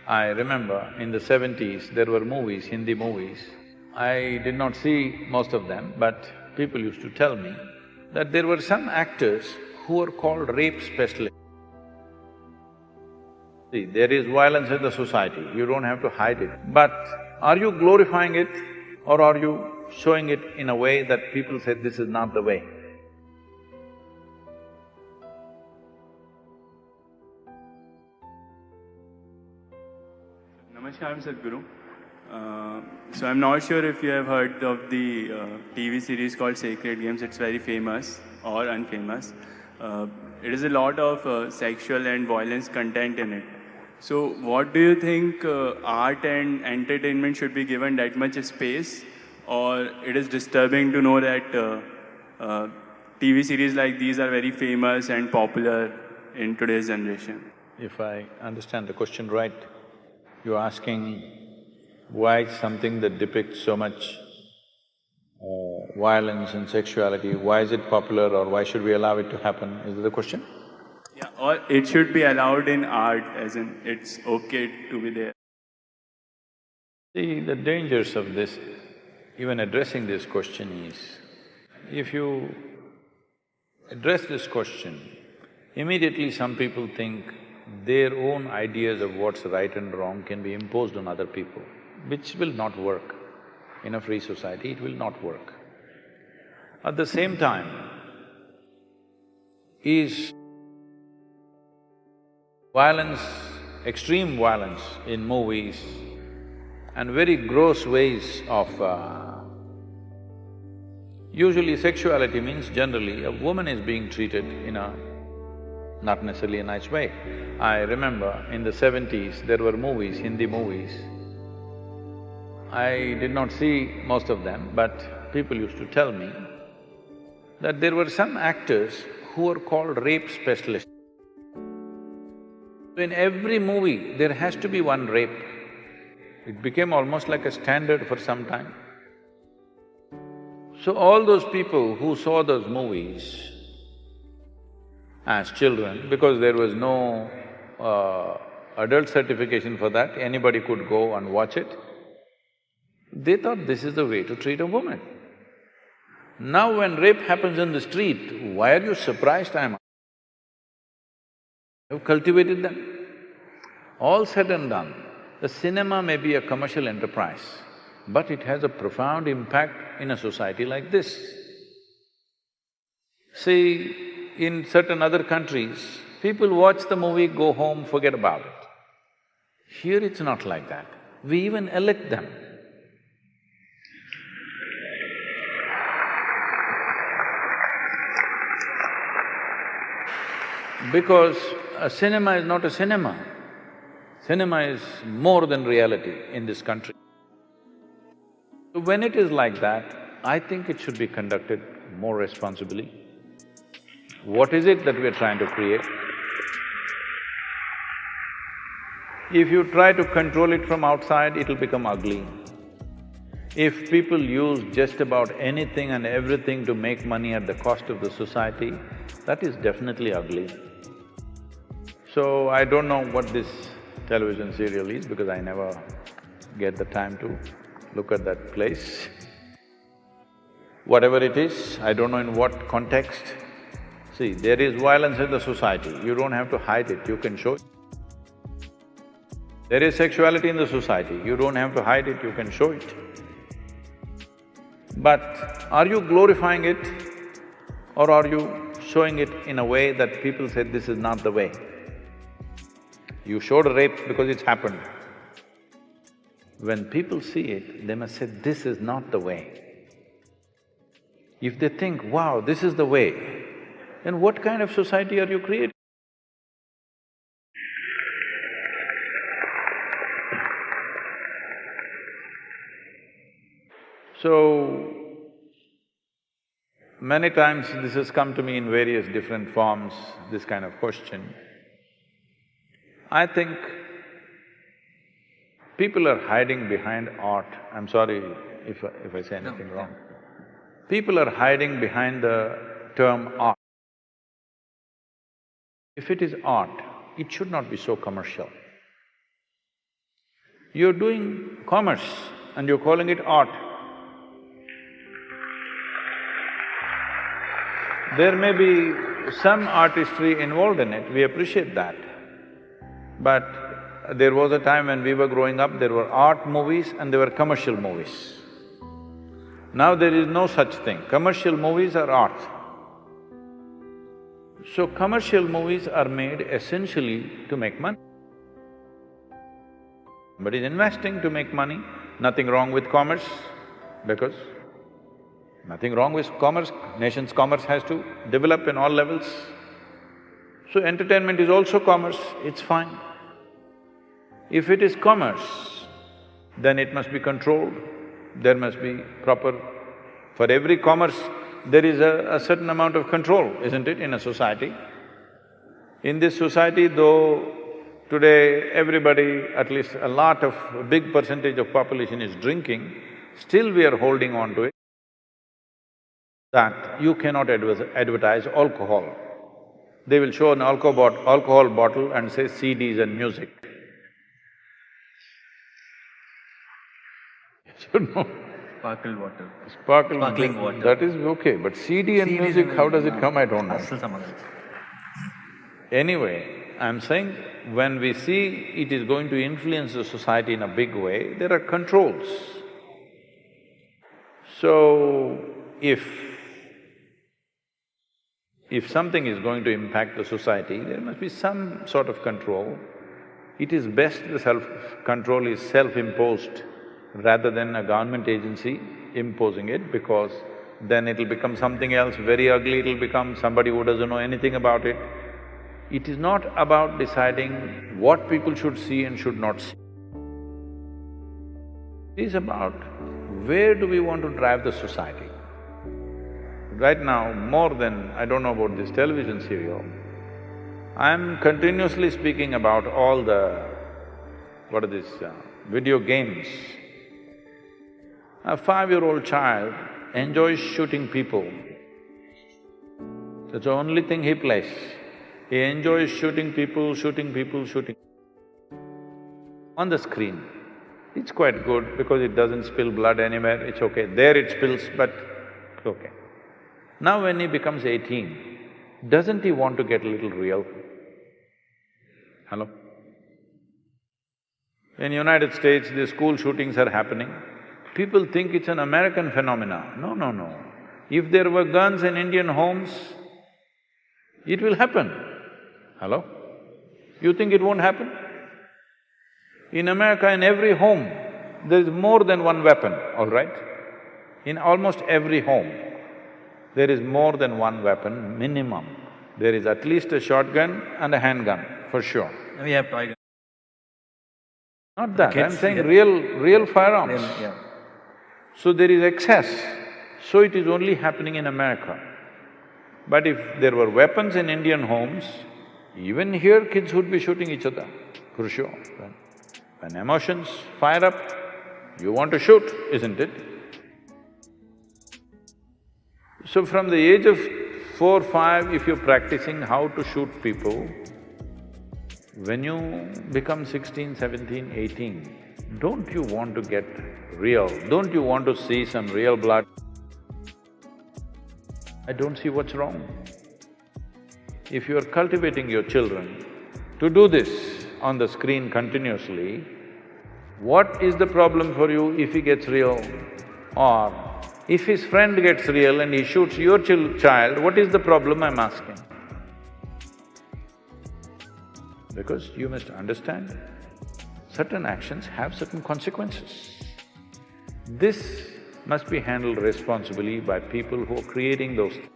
I remember in the 70s, there were movies, Hindi movies. I did not see most of them, but people used to tell me that there were some actors who were called rape specialists. See, there is violence in the society, you don't have to hide it. But are you glorifying it or are you showing it in a way that people say this is not the way? Namaskar, I'm Sadhguru. So I'm not sure if you have heard of the TV series called Sacred Games. It's very famous or unfamous. It is a lot of sexual and violence content in it. So what do you think art and entertainment should be given that much space, or it is disturbing to know that TV series like these are very famous and popular in today's generation? If I understand the question right, you're asking why something that depicts so much violence and sexuality, why is it popular or why should we allow it to happen? Is that the question? Yeah, or it should be allowed in art, as in it's okay to be there. See, the dangers of this, even addressing this question is, if you address this question, immediately some people think their own ideas of what's right and wrong can be imposed on other people, which will not work. In a free society, it will not work. At the same time, is violence, extreme violence in movies and very gross ways of… Usually sexuality means generally a woman is being treated in a not necessarily a nice way. I remember in the 70s, there were movies, Hindi movies. I did not see most of them, but people used to tell me that there were some actors who were called rape specialists. In every movie, there has to be one rape. It became almost like a standard for some time. So all those people who saw those movies as children, because there was no adult certification for that, anybody could go and watch it, they thought this is the way to treat a woman. Now when rape happens in the street, why are you surprised, You've cultivated them. All said and done, the cinema may be a commercial enterprise, but it has a profound impact in a society like this. See, in certain other countries, people watch the movie, go home, forget about it. Here it's not like that. We even elect them. Because a cinema is not a cinema. Cinema is more than reality in this country. So when it is like that, I think it should be conducted more responsibly. What is it that we are trying to create? If you try to control it from outside, it'll become ugly. If people use just about anything and everything to make money at the cost of the society, that is definitely ugly. So I don't know what this television serial is because I never get the time to look at that place. Whatever it is, I don't know in what context. See, there is violence in the society, you don't have to hide it, you can show it. There is sexuality in the society, you don't have to hide it, you can show it. But are you glorifying it or are you showing it in a way that people say this is not the way? You showed a rape because it's happened. When people see it, they must say, this is not the way. If they think, wow, this is the way, then what kind of society are you creating? So, many times this has come to me in various different forms, this kind of question. I think people are hiding behind art. I'm sorry if I say anything wrong. People are hiding behind the term art. If it is art, it should not be so commercial. You're doing commerce and you're calling it art. There may be some artistry involved in it, we appreciate that. But there was a time when we were growing up, there were art movies and there were commercial movies. Now there is no such thing, commercial movies are art. So commercial movies are made essentially to make money. But is investing to make money, nothing wrong with commerce, because nothing wrong with commerce, nation's commerce has to develop in all levels. So entertainment is also commerce, it's fine. If it is commerce, then it must be controlled, there must be proper… For every commerce, there is a certain amount of control, isn't it, in a society? In this society, though today everybody, at least a big percentage of population is drinking, still we are holding on to it that you cannot advertise alcohol. They will show an alcohol bottle and say CDs and music. You know, Sparkle water. sparkling water, that is okay, but CD and music, how does it come, I don't know. Anyway, I'm saying, when we see it is going to influence the society in a big way, there are controls. So, if something is going to impact the society, there must be some sort of control. It is best the self-control is self-imposed rather than a government agency imposing it, because then it'll become something else very ugly, it'll become somebody who doesn't know anything about it. It is not about deciding what people should see and should not see. It is about where do we want to drive the society. Right now, more than… I don't know about this television serial, I'm continuously speaking about all the… what are these… video games. A 5-year-old child enjoys shooting people. That's the only thing he plays. He enjoys shooting people on the screen. It's quite good because it doesn't spill blood anywhere, it's okay. There it spills, but okay. Now when he becomes 18, doesn't he want to get a little real? Hello? In United States, the school shootings are happening. People think it's an American phenomena. No, no, no. If there were guns in Indian homes, it will happen. Hello? You think it won't happen? In America, in every home, there is more than one weapon, all right? In almost every home, there is more than one weapon, minimum. There is at least a shotgun and a handgun, for sure. We have toy guns. Not that, I'm saying real firearms. Yeah. So there is excess, so it is only happening in America. But if there were weapons in Indian homes, even here kids would be shooting each other, for sure. When emotions fire up, you want to shoot, isn't it? So from the age of 4, 5, if you're practicing how to shoot people, when you become 16, 17, 18, don't you want to get real? Don't you want to see some real blood? I don't see what's wrong. If you are cultivating your children to do this on the screen continuously, what is the problem for you if he gets real? Or if his friend gets real and he shoots your child, what is the problem, I'm asking? Because you must understand, certain actions have certain consequences. This must be handled responsibly by people who are creating those things.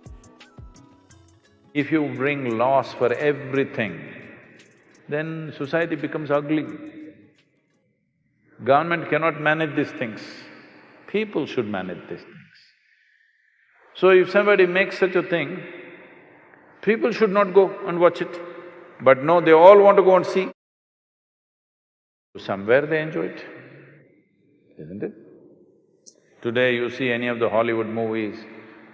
If you bring laws for everything, then society becomes ugly. Government cannot manage these things, people should manage these things. So if somebody makes such a thing, people should not go and watch it. But no, they all want to go and see. Somewhere they enjoy it, isn't it? Today you see any of the Hollywood movies,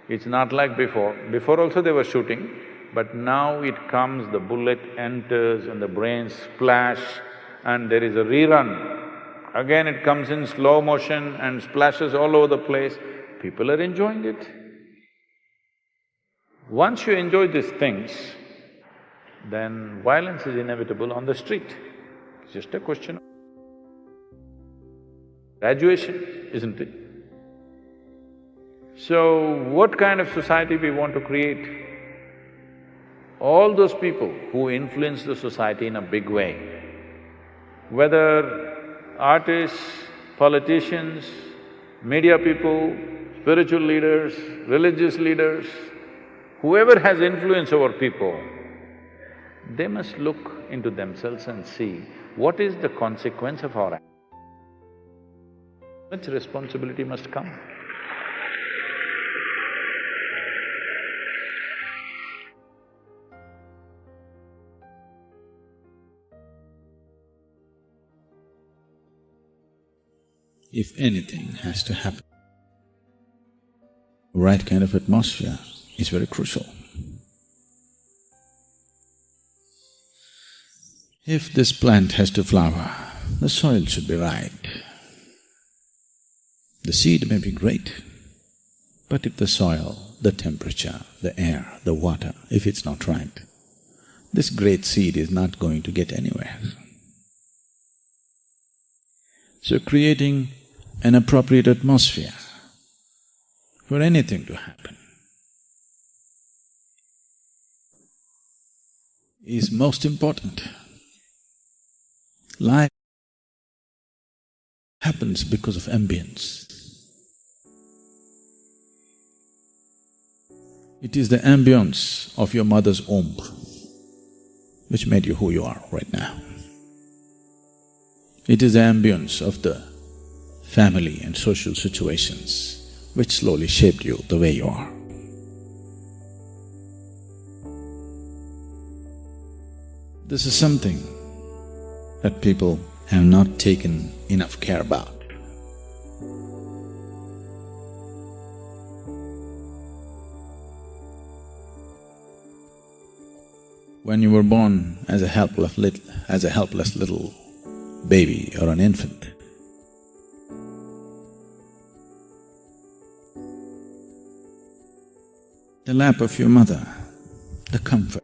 it's not like before. Before also they were shooting, but now it comes, the bullet enters and the brains splash and there is a rerun. again it comes in slow motion and splashes all over the place, people are enjoying it. Once you enjoy these things, then violence is inevitable on the street. It's just a question of graduation, isn't it? So, what kind of society we want to create? All those people who influence the society in a big way, whether artists, politicians, media people, spiritual leaders, religious leaders, whoever has influence over people, they must look into themselves and see what is the consequence of our action. Much responsibility must come. If anything has to happen, right kind of atmosphere is very crucial. If this plant has to flower, the soil should be right. The seed may be great, but if the soil, the temperature, the air, the water, if it's not right, this great seed is not going to get anywhere. So creating an appropriate atmosphere for anything to happen is most important. Life happens because of ambience. It is the ambience of your mother's womb which made you who you are right now. It is the ambience of the family and social situations which slowly shaped you the way you are. This is something that people have not taken enough care about. When you were born as a helpless little baby or an infant, the lap of your mother, the comfort,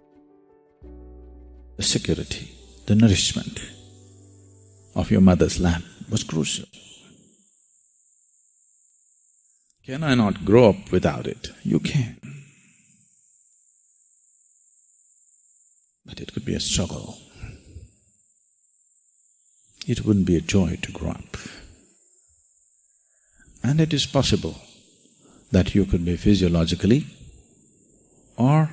the security, the nourishment of your mother's lap was crucial. Can I not grow up without it? You can. But it could be a struggle. It wouldn't be a joy to grow up. And it is possible that you could be physiologically or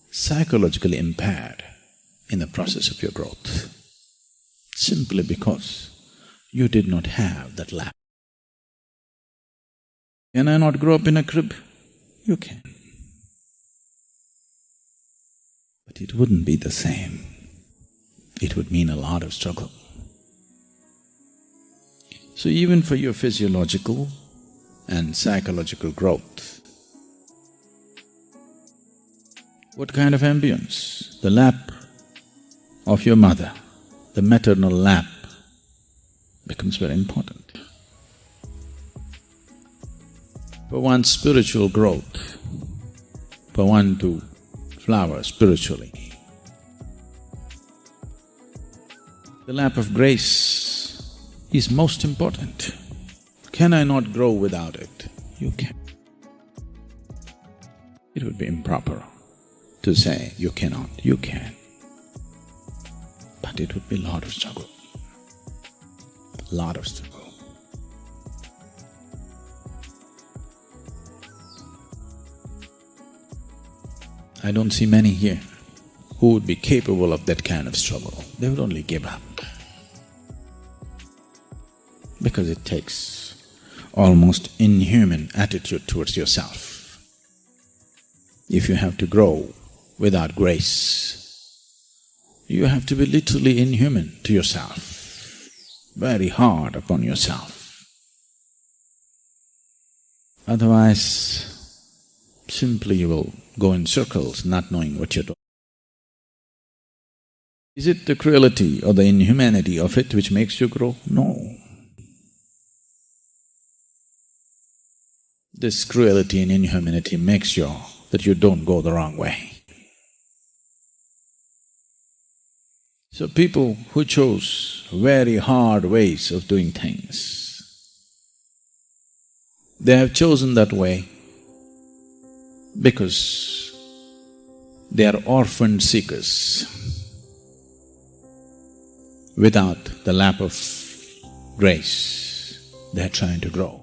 psychologically impaired in the process of your growth, simply because you did not have that lap. Can I not grow up in a crib? You can. But it wouldn't be the same. It would mean a lot of struggle. So even for your physiological and psychological growth, what kind of ambience? The lap of your mother, the maternal lap, becomes very important. For one's spiritual growth, for one to flower spiritually, the lap of grace is most important. Can I not grow without it? You can. It would be improper to say you cannot, you can. But it would be a lot of struggle, lot of struggle. I don't see many here who would be capable of that kind of struggle. They would only give up. Because it takes almost inhuman attitude towards yourself. If you have to grow without grace, you have to be literally inhuman to yourself, very hard upon yourself. Otherwise, simply you will go in circles not knowing what you're doing. Is it the cruelty or the inhumanity of it which makes you grow? No. This cruelty and inhumanity makes sure that you don't go the wrong way. So people who chose very hard ways of doing things, they have chosen that way because they are orphan seekers. Without the lap of grace, they are trying to grow.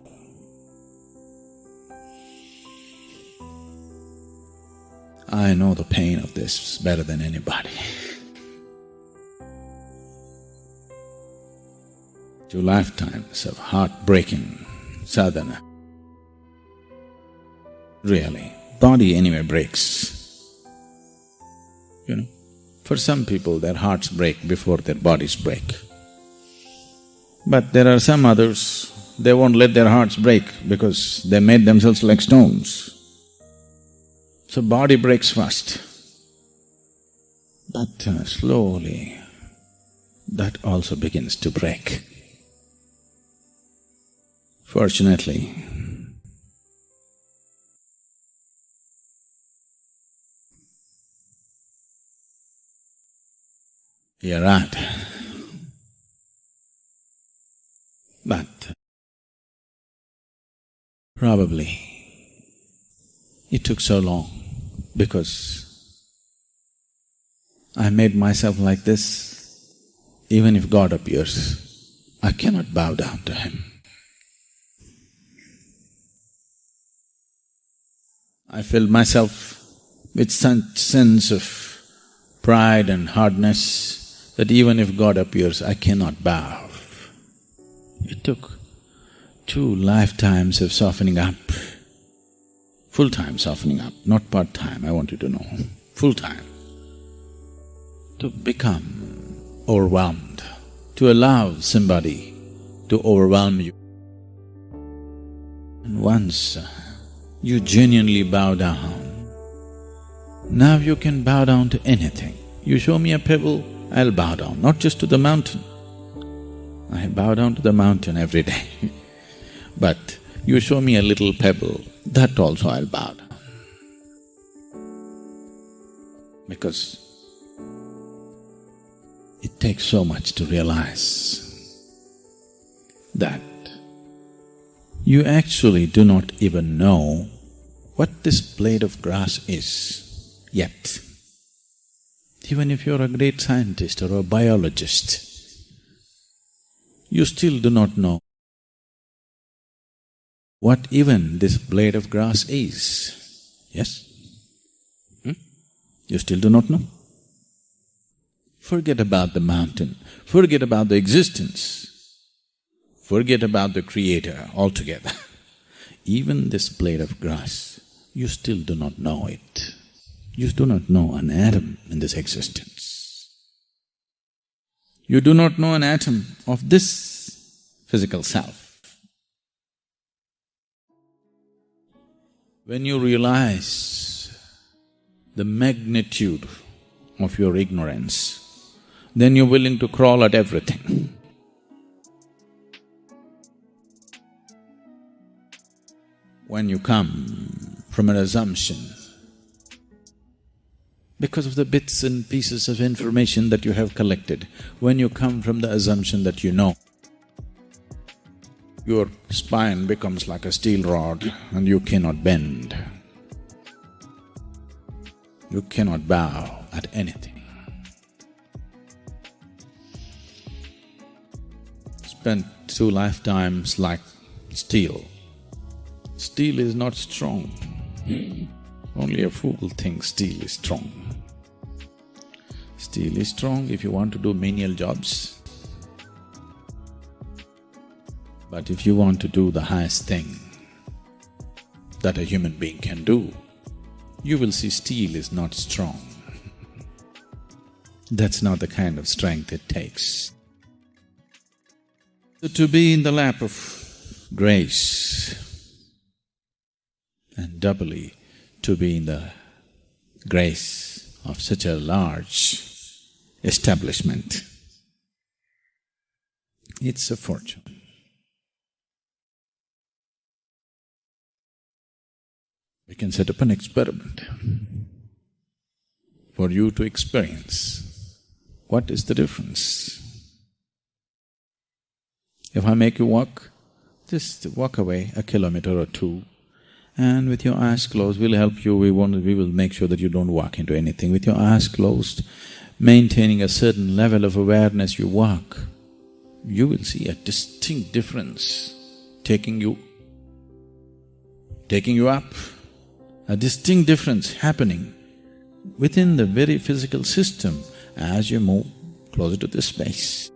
I know the pain of this better than anybody. 2 lifetimes of heartbreaking sadhana. Really, body anyway breaks. You know, for some people their hearts break before their bodies break. But there are some others, they won't let their hearts break because they made themselves like stones. So body breaks first. But slowly, that also begins to break. Fortunately, you're right. But probably it took so long because I made myself like this. Even if God appears, I cannot bow down to Him. I filled myself with such sense of pride and hardness that even if God appears, I cannot bow. It took 2 lifetimes of softening up, full-time softening up, not part-time, I want you to know, full-time, to become overwhelmed, to allow somebody to overwhelm you. And once you genuinely bow down, now you can bow down to anything. You show me a pebble, I'll bow down, not just to the mountain. I bow down to the mountain every day. But you show me a little pebble, that also I'll bow down. Because it takes so much to realize that you actually do not even know what this blade of grass is yet. Even if you're a great scientist or a biologist, you still do not know what even this blade of grass is. Yes? You still do not know? Forget about the mountain, forget about the existence, forget about the Creator altogether. Even this blade of grass, you still do not know it. You do not know an atom in this existence. You do not know an atom of this physical self. When you realize the magnitude of your ignorance, then you're willing to crawl at everything. When you come from an assumption, because of the bits and pieces of information that you have collected, when you come from the assumption that you know, your spine becomes like a steel rod and you cannot bend. You cannot bow at anything. Spent 2 lifetimes like steel. Steel is not strong. Only a fool thinks steel is strong. Steel is strong if you want to do menial jobs. But if you want to do the highest thing that a human being can do, you will see steel is not strong. That's not the kind of strength it takes. So to be in the lap of grace, and doubly to be in the grace of such a large establishment, it's a fortune. We can set up an experiment for you to experience what is the difference. If I make you walk, just walk away a kilometer or two, and with your eyes closed, we'll help you, we will make sure that you don't walk into anything. With your eyes closed, maintaining a certain level of awareness, you walk, you will see a distinct difference taking you up, a distinct difference happening within the very physical system as you move closer to this space.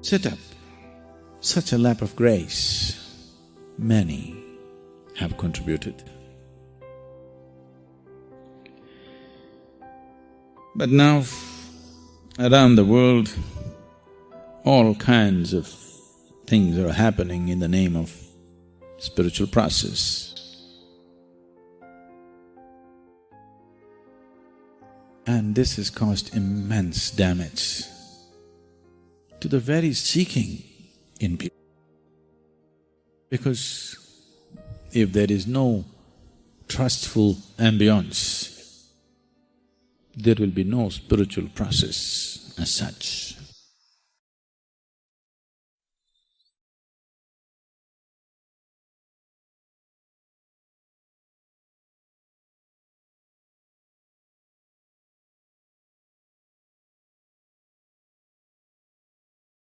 Set up such a lap of grace. Many have contributed. But now, around the world, all kinds of things are happening in the name of spiritual process. And this has caused immense damage to the very seeking in people. Because if there is no trustful ambience, there will be no spiritual process as such.